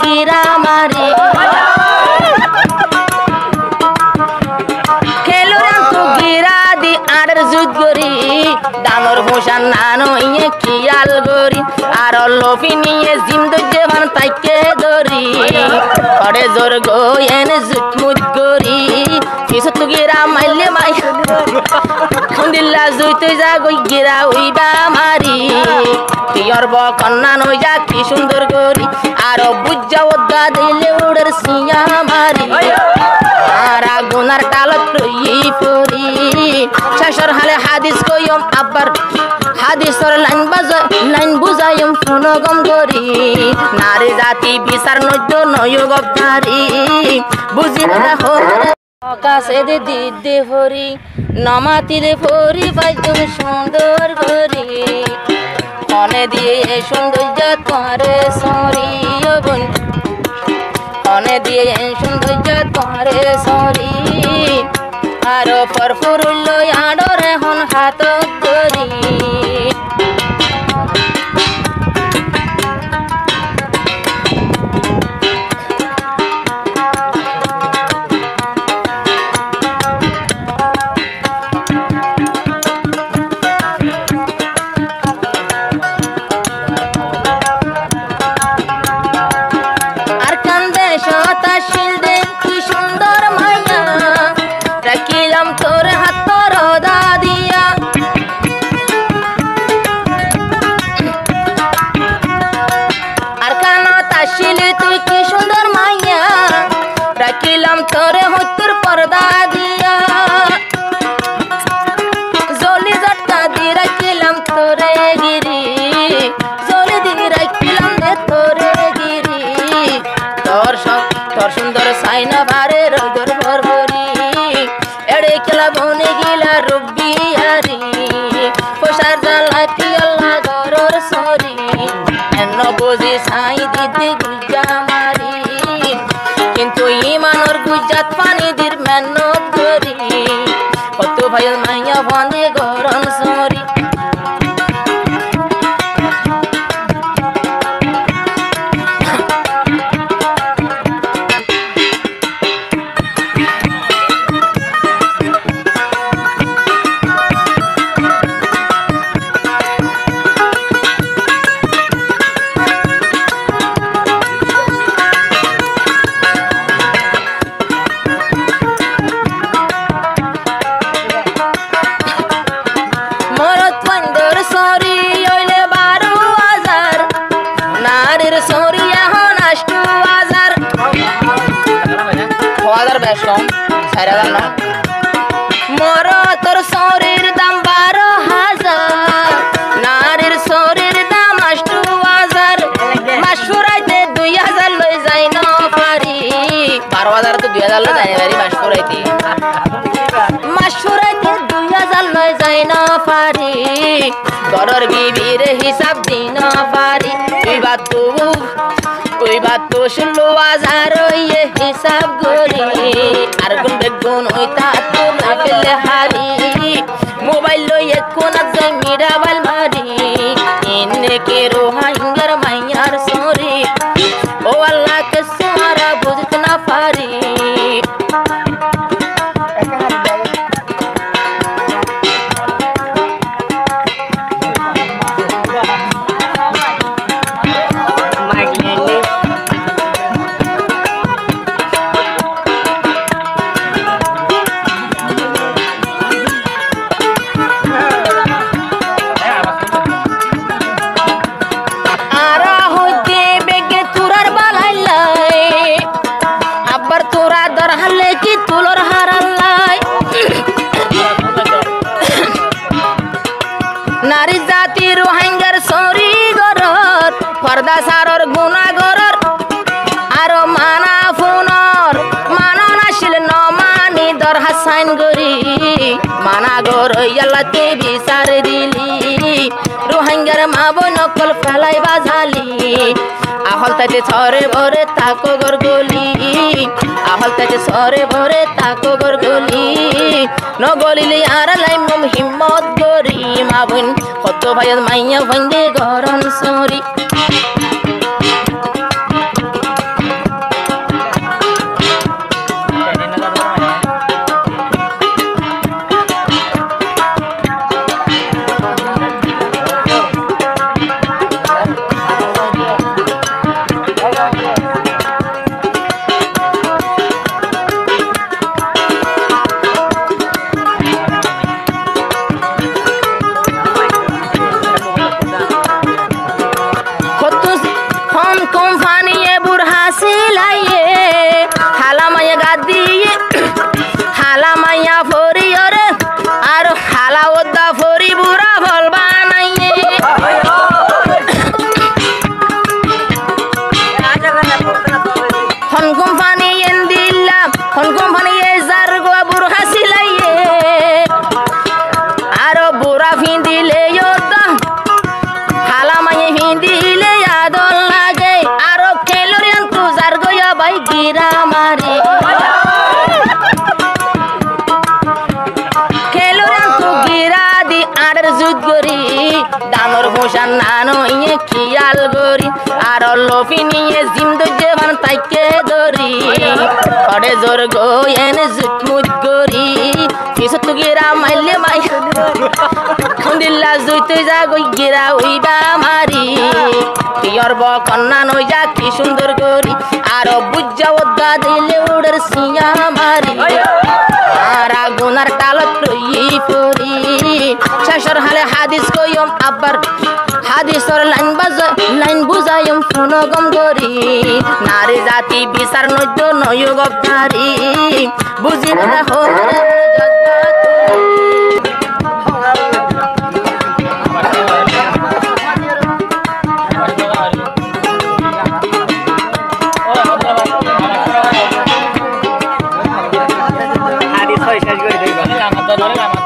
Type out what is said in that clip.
গিরা মারি খেলুরাম তো গিরা দি আড়ের জুত গরি ডাঙর ভূষণ নানো ইয়ে খিয়াল গরি আর লফি নিয়ে জিন্দ জবান তাইকে ধরি করে জোর গো এনে জুত মুত গরি কিছু তো গিরা মাইলে মাই দিল্লা জুইতে যা গই গিরা উইবা মারি পিয়র ব কন্যা নই যা কি সুন্দর গরি আর বুঝা ওদা দিলে উড়ের সিয়া মারি আর আগুনার টালত রই পরি শেষর হালে হাদিস কইম আবার হাদিসর লাইন বুঝাইম ফোনগম গরি নারী জাতি বিচার নদ্য নয়গবধারি বুঝি রাখো আকাশে দিদি হরি নমাতিরে ভরি পাইজম সুন্দর গরি মনে দিয়ে সৌন্দর্য তোমারে সরি বোন মনে দিয়ে সৌন্দর্য তোমারে সরি আর পরপুরুল আডরে হন হাত গরি সুন্দর সাইনা ভারে রোদর ভরভরি এড়ে খেলা বনে গিলা রব্বি হারি পোষার জ্বালা পিয়াল্লা গরর সরি এন্ন বুঝি সাই দিদি গুজা মারি কিন্তু ইমানর গুজাত পানি দির মেহনত করি কত ভাই মাইয়া বন্দে গরম সরি মোর তোর শরীর দাম 12,000 নারীর শরীর দাম 8,000 মাসুরাইতে 2,000 লই যাই না পারি 12,000 তো 2,000 লই যাই পারি মাসুরাইতে 2,000 লই যাই না পারি গরর বিবির হিসাব দিন পারি ওই বাত তো 16,000 ইয়ে হিসাব করি আর গুণ বেগুন ওই তা তো না পেলে হারি মোবাইল লইয়ে কোন যাই মিরাবাইল মারি ইন্নে কে রোহাঙ্গার মাইয়ার সরি ও আল্লাহ কে সারা বুঝতে না পারি নারী জাতি রোহিঙ্গার সরি গরর পর্দা সারর গুনা গরর আর মানা ফোনর মানা নাছিল ন মানি দর হাসাইন গরি মানা গর ইয়াল্লাতে বিচার দিলি রোহিঙ্গার মা বই নকল ফেলাই বাজালি আহল তাতে ছরে ভরে তাকো গরগলি আহল তাতে ছরে ভরে তাকো গরগলি ন গলিলে আর লাইম হিম্মত গরি মা বোন কত ভাইয়াত মাইয়া ভাঙ্গে গরম সরি কোম্পানিয়ে বুড়হা সিলাইয়ে হালামাইয়া গাদিয়ে হালামাইয়া ফরি ওরে আর হালা ওদা ফরি বুড়া ফল বানাইয়ে হন কোম্পানি এন্দিল্লা হন কোম্পানি যার গো বুড়হা সিলাইয়ে আর বুড়া ফিন্দিলে ওদা হালামাইয়ে ফিন্দিলে আদল লাগে আর খেলোরিয়ান তু যার গয়া বাই গিরা মারি ডাঙর ভূষণ নানো ইয়ে খিয়াল গরি আর লোফি নিয়ে জিন্দু জেবান তাইকে দরি পড়ে জোর গো এনে জুতমুত গরি কিছু তু গিরা মাইলে মাই খুন্দিল্লা জুইতে যা গই গিরা উইবা মারি কিয়র ব কন্যা নই যা কি সুন্দর গরি আর বুজ্জা ওদা দিলে উড়ের সিয়া মারি আর আগুনার টালত লই পরি শেষর হালে হাদিস কইম আবার হাদিসর লাইন বুঝাইম ফোন গম গরি নারী জাতি বিচার নৈদ্য নয় গপ্তারি বুঝি না হরে শেষ করে দেই